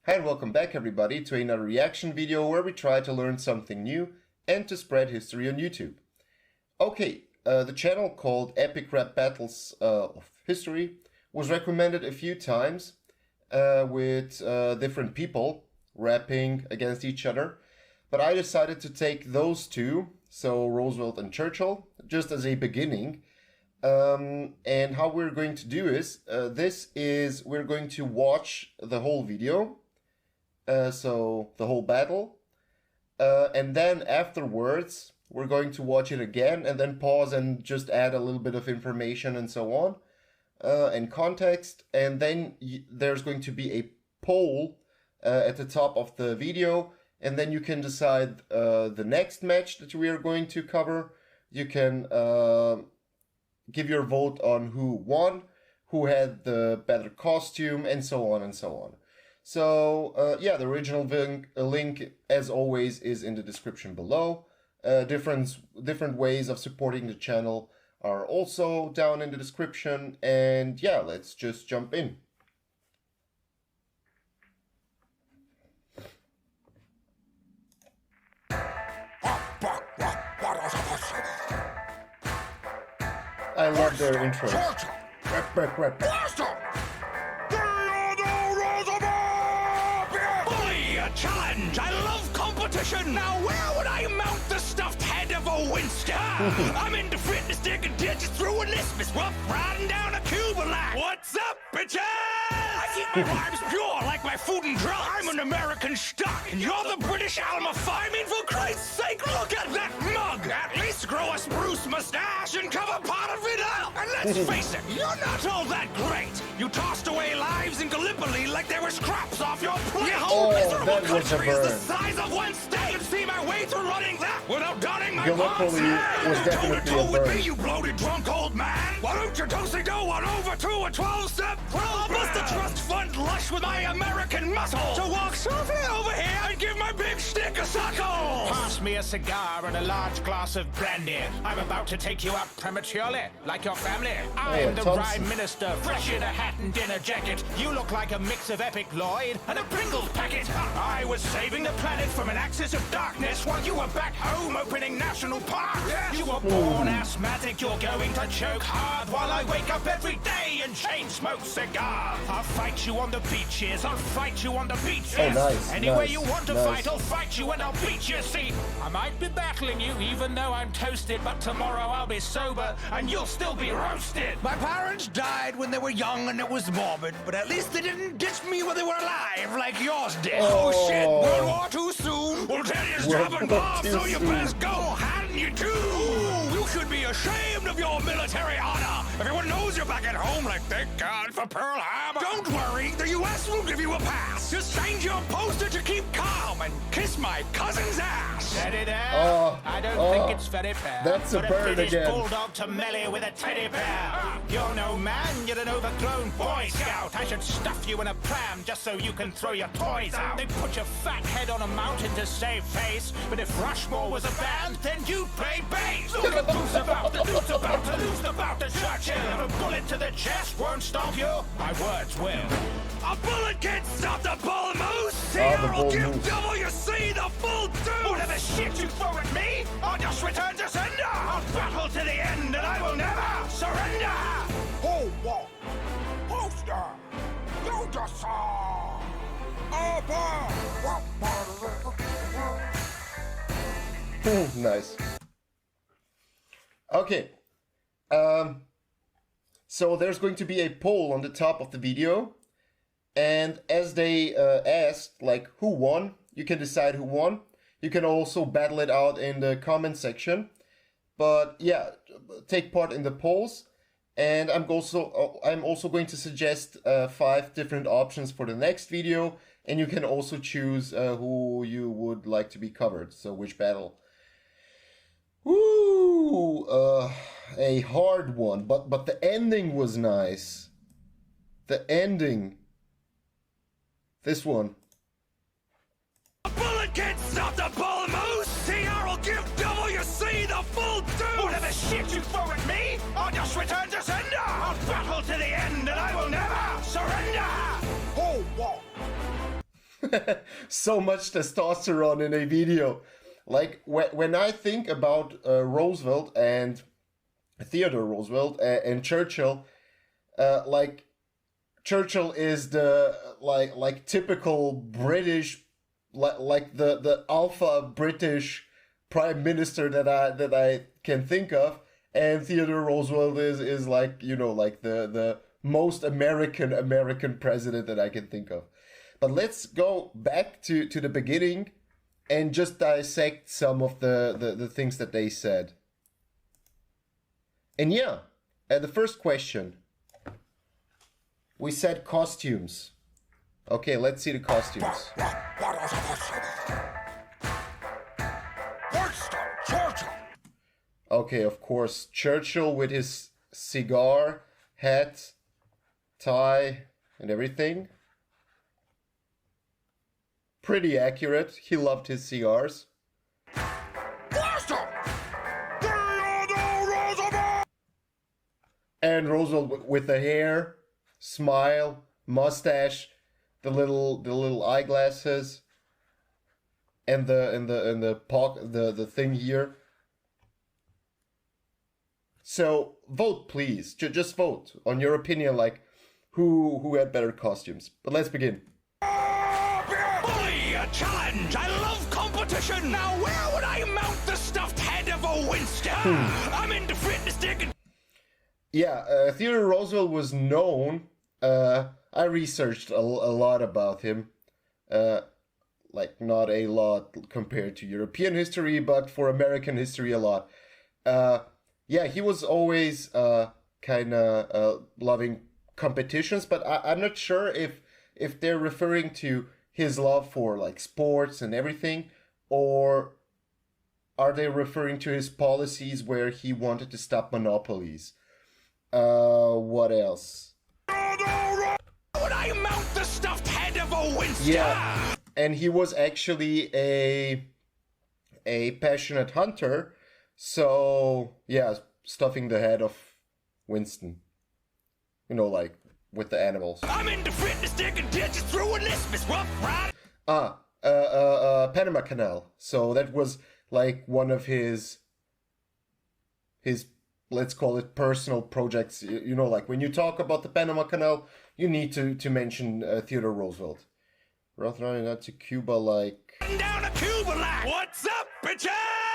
Hi and welcome back everybody to another reaction video where we try to learn something new and to spread history on YouTube. Okay, the channel called Epic Rap Battles of History was recommended a few times with different people rapping against each other, but I decided to take those two, so Roosevelt and Churchill, just as a beginning. And how we're going to do is, we're going to watch the whole video, so the whole battle, and then afterwards we're going to watch it again and then pause and just add a little bit of information and so on, and context, and then there's going to be a poll at the top of the video, and then you can decide the next match that we are going to cover. You can give your vote on who won, who had the better costume, and so on and so on. So, yeah, the original link, as always, is in the description below. Different ways of supporting the channel are also down in the description. And yeah, let's just jump in. I love their intros. Rap. Bully, a challenge! I love competition! Now where would I mount the stuffed head of a Winston? I'm into fitness, digging ditches through an isthmus, rough riding down a Cuban-like. What's up, bitches? I keep my vibes pure like my food and drugs. I'm an American stock, and you're the British Alma. I mean, for Christ's sake, look at that mug! At least grow a spruce mustache and cover part of it up! And let's face it, you're not all that great! You tossed away lives in Gallipoli like there were scraps off your plate! Your whole miserable country is the size of one state! And see my way to running that without donning my Gallipoli was definitely a burn. Me, you bloated drunk old man! Why don't you do-si-do on over to a 12-step program? I must a trust fund lush with my American muscle to walk softly over here and give my big stick a suckle! Pass me a cigar and a large glass of brandy. I'm about to take you out prematurely, like your family. I'm the Prime Minister, fresh in a hat and dinner jacket. You look like a mix of Epic Lloyd and a Pringles packet. I was saving the planet from an axis of darkness while you were back home opening national parks. You were born asthmatic, you're going to choke hard while I wake up every day and chain smoke cigars. I'll fight you on the beaches, I'll fight you on the beaches. Anywhere you want to fight, I'll fight you and I'll beat you. See, I might be battling you even though I'm toasted, but tomorrow I'll be sober and you'll still be roasted. My parents died when they were young and it was morbid, but at least they didn't ditch me when they were alive like yours did. Oh shit, World War too soon. We'll tell you dropping bombs, so you best go, hadn't you too? You should be ashamed of your military honor. Everyone knows you're back at home, like thank God for Pearl Harbor. Don't worry, the US will give you a pass. Just change your poster to keep calm and kiss my cousin's ass. Steady there. I don't think it's very fair. That's a bird again. Bulldog to melee with a teddy bear. You're no man, you're an overgrown Boy Scout. I should stuff you in a pram just so you can throw your toys out. They put your fat head on a mountain to save face, but if Rushmore was a band, then you'd play bass. Look at who's about to lose about the Churchill. If a bullet to the chest won't stop you, my words will. A bullet can't stop the bull moose. I'll give WC the full deuce. Whatever shit you throw at me, I'll just return to sender. I'll battle to the end and I will never surrender. Oh, whoa. Poster. You just saw. Nice. Okay. So there's going to be a poll on the top of the video. And as they asked, like, who won, you can decide who won. You can also battle it out in the comment section. But yeah, take part in the polls. And I'm also going to suggest 5 different options for the next video. And you can also choose who you would like to be covered. So which battle. Ooh, a hard one. But the ending was nice. The ending. This one. A bullet can't stop the bull moose. TR will give WC the full deuce. Whatever shit you throw at me, I'll just return to sender. I'll battle to the end and I will never surrender. Oh, whoa. So much testosterone in a video. Like when I think about Roosevelt and Theodore Roosevelt and Churchill, like Churchill is the like typical British, like the alpha British prime minister that I can think of, and Theodore Roosevelt is like, you know, like the most American president that I can think of. But let's go back to the beginning and just dissect some of the things that they said. And yeah, the first question. We said costumes. Okay, let's see the costumes. What are the costumes? Winston Churchill! Okay, of course, Churchill with his cigar, hat, tie, and everything. Pretty accurate. He loved his cigars. Winston! Theodore Roosevelt! And Roosevelt with the hair, smile, mustache, the little eyeglasses, and the thing here. So vote, please. Just vote on your opinion, like who had better costumes. But let's begin. Bully, a challenge! I love competition! Now where would I mount the stuffed head of a Winston? I'm into fitness digging. Yeah, Theodore Roosevelt was known. I researched a lot about him. Like not a lot compared to European history, but for American history a lot. Yeah, he was always kind of loving competitions, but I'm not sure if they're referring to his love for like sports and everything, or are they referring to his policies where he wanted to stop monopolies? What else? Would I mount the stuffed head of a Winston? Yeah, and he was actually a passionate hunter, so yeah, stuffing the head of Winston. You know, like with the animals. I'm into fitness digging ditches through an isthmus, rough ride. Panama Canal. So that was like one of his let's call it personal projects. You know, like when you talk about the Panama Canal, you need to mention Theodore Roosevelt. Rough riding out to Cuba like... Down to Cuba like... What's up, bitches?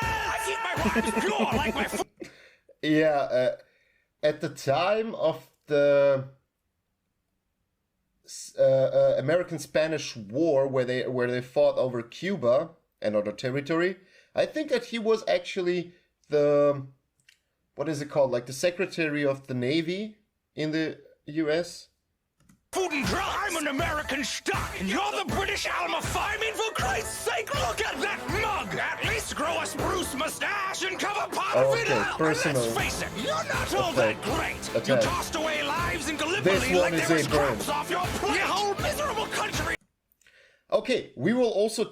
I keep my rhymes pure like my foot. Yeah, at the time of the American-Spanish War, where they fought over Cuba and other territory, I think that he was actually the... What is it called? Like the Secretary of the Navy in the U.S.? Food and drugs. I'm an American stock, and you're the British Alma. I mean, for Christ's sake, look at that mug. At least grow a spruce mustache and cover part of it up. Personal. And let's face it, you're not all that great. You tossed away lives in Gallipoli This one like is there was a burn. crumbs off your plate. Your whole miserable country. Okay, we will also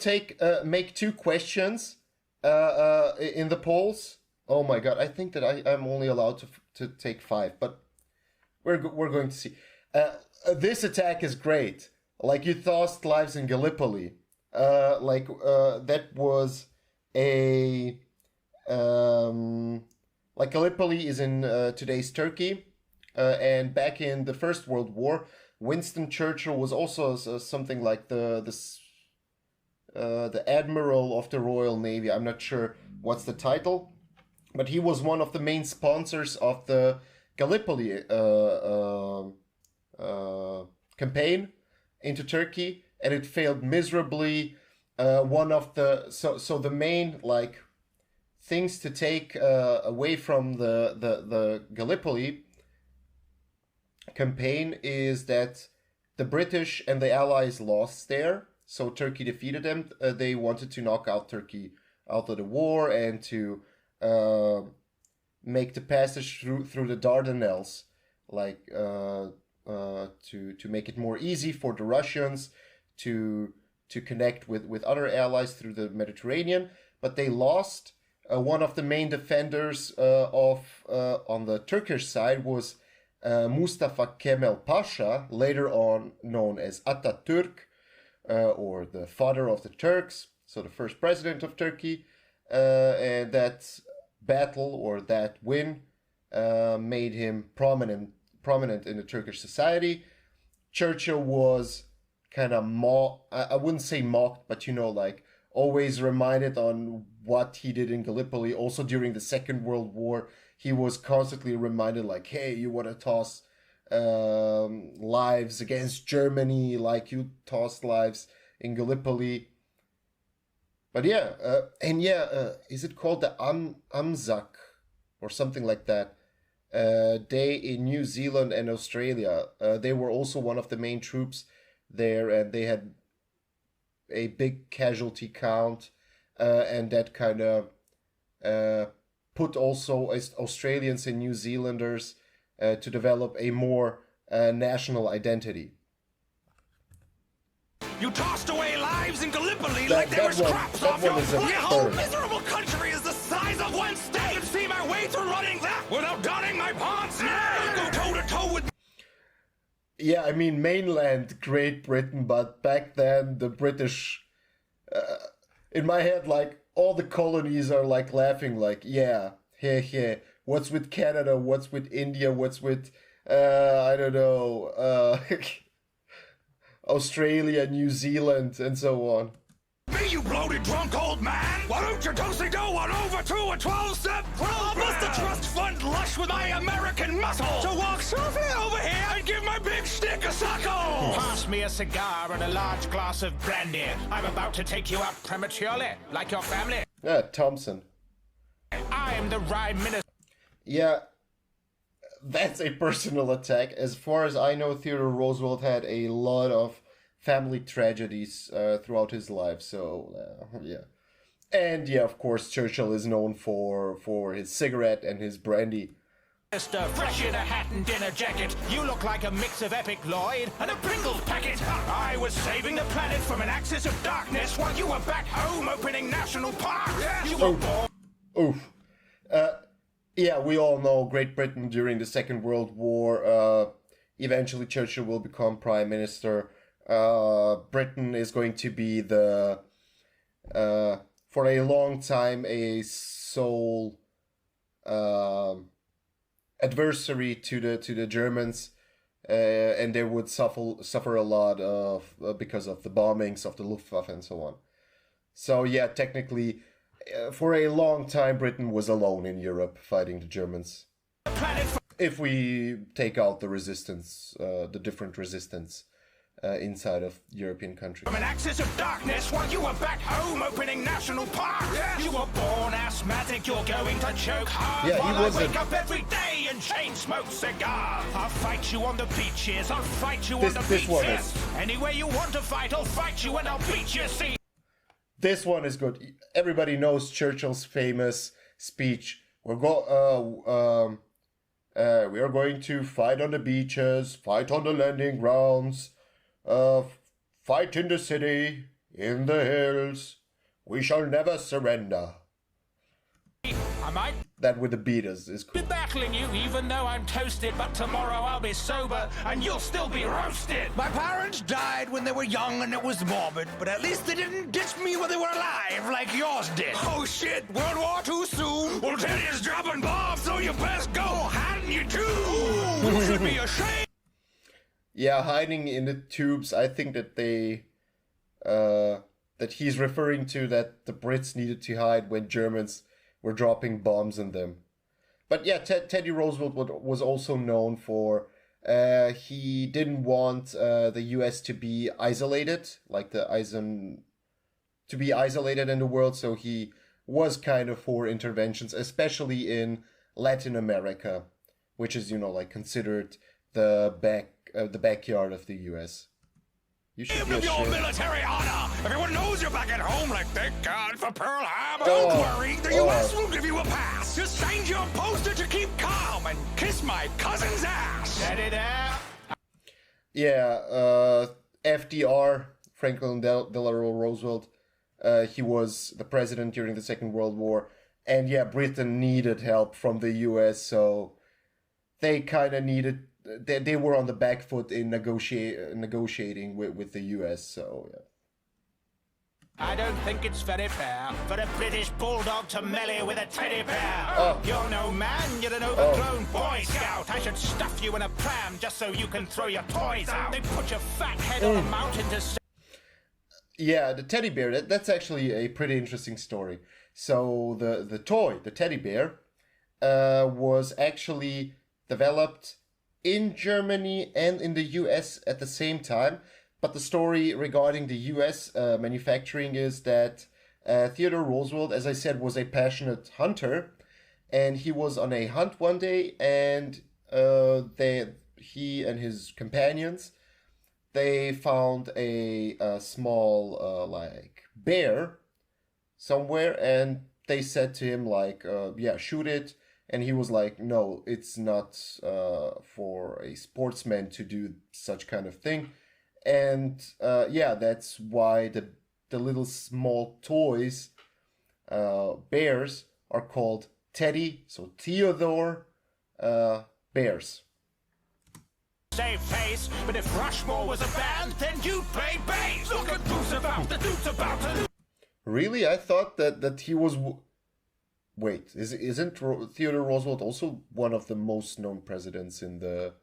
make two questions in the polls. Oh my god, I think that I'm only allowed to take 5, but we're going to see. This attack is great. Like, you tossed lives in Gallipoli. That was a... like, Gallipoli is in today's Turkey. And back in the First World War, Winston Churchill was also something like the Admiral of the Royal Navy. I'm not sure what's the title. But he was one of the main sponsors of the Gallipoli campaign into Turkey, and it failed miserably. One of the so the main like things to take away from the Gallipoli campaign is that the British and the Allies lost there, so Turkey defeated them. They wanted to knock out Turkey out of the war and to make the passage through the Dardanelles, like to make it more easy for the Russians to connect with other allies through the Mediterranean. But they lost. One of the main defenders on the Turkish side was Mustafa Kemal Pasha, later on known as Atatürk, or the father of the Turks, so the first president of Turkey, and that battle or that win made him prominent in the Turkish society. Churchill was kind of I wouldn't say mocked, but like always reminded on what he did in Gallipoli. Also during the Second World War, he was constantly reminded like, hey, you want to toss lives against Germany like you tossed lives in Gallipoli. But is it called the Anzac or something like that? Day in New Zealand and Australia. They were also one of the main troops there, and they had a big casualty count, and that kind of put also Australians and New Zealanders to develop a more national identity. You tossed away lives in Gallipoli like they were scraps off your whole miserable country is the size of one state. And see my way through running that without donning my pants. Now go toe to toe with. Yeah, I mean mainland Great Britain, but back then the British, in my head, like all the colonies are like laughing, like what's with Canada? What's with India? What's with I don't know. Australia, New Zealand, and so on. Me, you bloated drunk old man! Why don't you do-si-do on over to a 12-step club? I must trust fund lush with my American muscle to walk softly over here and give my big stick a suckle! Pass me a cigar and a large glass of brandy. I'm about to take you out prematurely, like your family. Yeah, Thompson. I am the Rhyme Minister. Yeah, that's a personal attack. As far as I know, Theodore Roosevelt had a lot of family tragedies throughout his life, so yeah. And yeah, of course, Churchill is known for his cigarette and his brandy. Fresh in a hat and dinner jacket, you look like a mix of Epic Lloyd and a Pringles packet. I was saving the planet from an axis of darkness while you were back home opening national parks. You were born. Oof. Yeah, we all know Great Britain during the Second World War. Eventually, Churchill will become Prime Minister. Britain is going to be the, for a long time, a sole adversary to the Germans, and they would suffer a lot of because of the bombings of the Luftwaffe and so on. So yeah, technically, for a long time, Britain was alone in Europe fighting the Germans. If we take out the resistance, the different resistance inside of European countries. From an axis of darkness while you were back home opening national parks. You were born asthmatic, you're going to choke hard. Yeah, while I wake up every day and chain smoke cigars. I'll fight you on the beaches, I'll fight you on the beaches. Anywhere you want to fight, I'll fight you and I'll beat you, see. This one is good. Everybody knows Churchill's famous speech. We are going to fight on the beaches, fight on the landing grounds, fight in the city, in the hills. We shall never surrender. I might That with the beat is cool. be battling you even though I'm toasted, but tomorrow I'll be sober and you'll still be roasted. My parents died when they were young and it was morbid, but at least they didn't ditch me when they were alive like yours did. Oh shit, World War II soon. Well, Teddy's dropping bombs, so you best go hiding your tube. You should be ashamed. Yeah, hiding in the tubes. I think that that he's referring to that the Brits needed to hide when Germans were dropping bombs on them. But yeah, Teddy Roosevelt was also known for he didn't want the U.S. to be isolated, like to be isolated in the world. So he was kind of for interventions, especially in Latin America, which is like considered the backyard of the U.S. You should be of your ashamed. military honor. Everyone knows you're back at home, like thank God for Pearl Harbor. Don't worry, the U.S. will give you a pass. Just change your poster to keep calm and kiss my cousin's ass. Get it out. Yeah, FDR, Franklin Delano Roosevelt, he was the president during the Second World War, and yeah, Britain needed help from the U.S., so they kind of needed. They were on the back foot in negotiating with the U.S., so yeah. I don't think it's very fair for a British bulldog to melee with a teddy bear. You're no man, you're an overgrown Boy Scout. I should stuff you in a pram just so you can throw your toys out. They put your fat head on a mountain to... Yeah, the teddy bear, that's actually a pretty interesting story. So the toy, the teddy bear, was actually developed in Germany and in the US at the same time. But the story regarding the US manufacturing is that Theodore Roosevelt, as I said, was a passionate hunter. And he was on a hunt one day, and he and his companions, they found a small like bear somewhere, and they said to him like, yeah, shoot it. And he was like, no, it's not for a sportsman to do such kind of thing. And yeah, that's why the little small toys, bears, are called Teddy, so Theodore bears. Save face, but if Rushmore was a band, then you'd play bass. Look at Roosevelt, the dude's about to... Really? I thought that he was... Wait, isn't Theodore Roosevelt also one of the most known presidents in the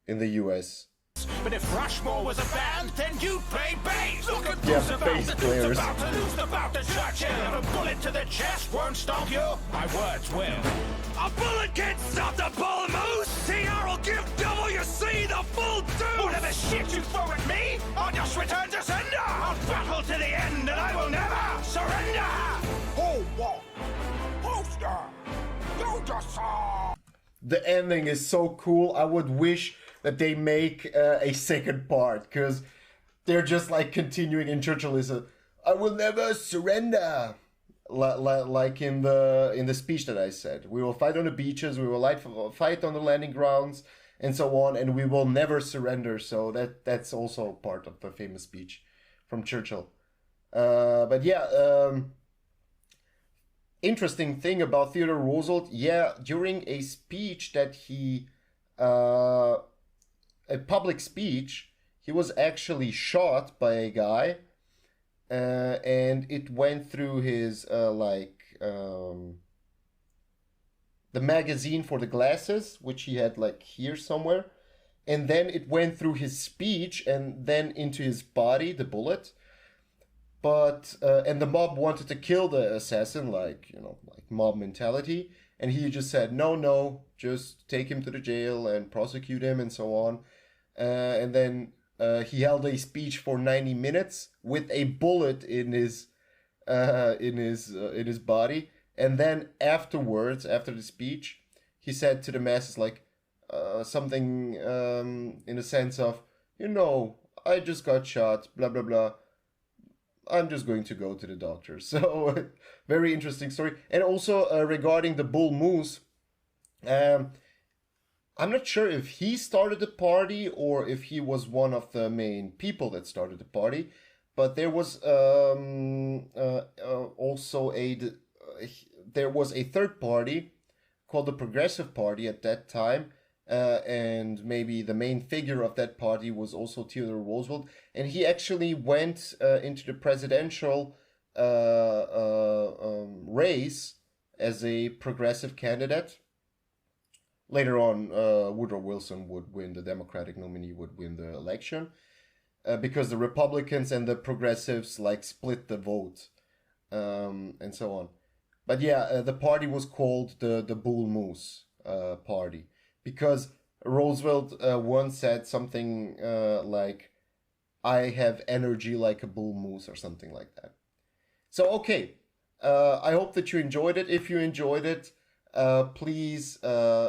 US? But if Rushmore was a band, then you'd play bass. Look at Roosevelt, bass the dude's about to lose the bout to Churchill. If a bullet to the chest won't stop you, my words will. A bullet can't stop the bull moose! TR will give WC the full deuce! Whatever shit you throw at me, I'll just return to sender. I'll battle to the end and I will never surrender. Oh, whoa. Poster! You just saw! The ending is so cool. I would wish that they make a second part, because they're just like continuing, and Churchill is I will never surrender, like in the speech that I said. We will fight on the beaches, we will fight on the landing grounds, and so on, and we will never surrender. So that's also part of the famous speech from Churchill. But yeah, interesting thing about Theodore Roosevelt, yeah, during a speech that he a public speech, he was actually shot by a guy, and it went through his the magazine for the glasses, which he had like here somewhere, and then it went through his speech and then into his body, the bullet. But and the mob wanted to kill the assassin, like, you know, like mob mentality, and he just said no, just take him to the jail and prosecute him and so on. And then he held a speech for 90 minutes with a bullet in his body. And then afterwards, after the speech, he said to the masses like something in the sense of, you know, I just got shot, blah blah blah. I'm just going to go to the doctor. So very interesting story. And also regarding the bull moose, I'm not sure if he started the party or if he was one of the main people that started the party, but there was also there was a third party called the Progressive Party at that time, and maybe the main figure of that party was also Theodore Roosevelt, and he actually went into the presidential race as a progressive candidate. Later on, Woodrow Wilson would win, the Democratic nominee would win the election, because the Republicans and the progressives like split the vote, and so on. But yeah, the party was called the Bull Moose Party, because Roosevelt once said something like, I have energy like a bull moose, or something like that. So, okay, I hope that you enjoyed it. If you enjoyed it, please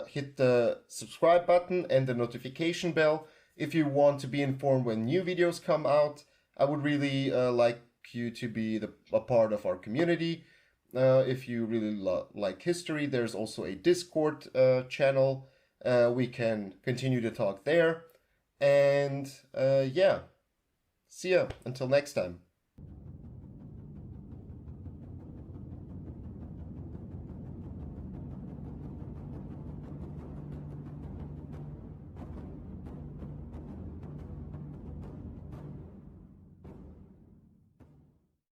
hit the subscribe button and the notification bell if you want to be informed when new videos come out. I would really like you to be a part of our community. If you really like history, there's also a Discord channel. We can continue to talk there. And yeah, see ya until next time.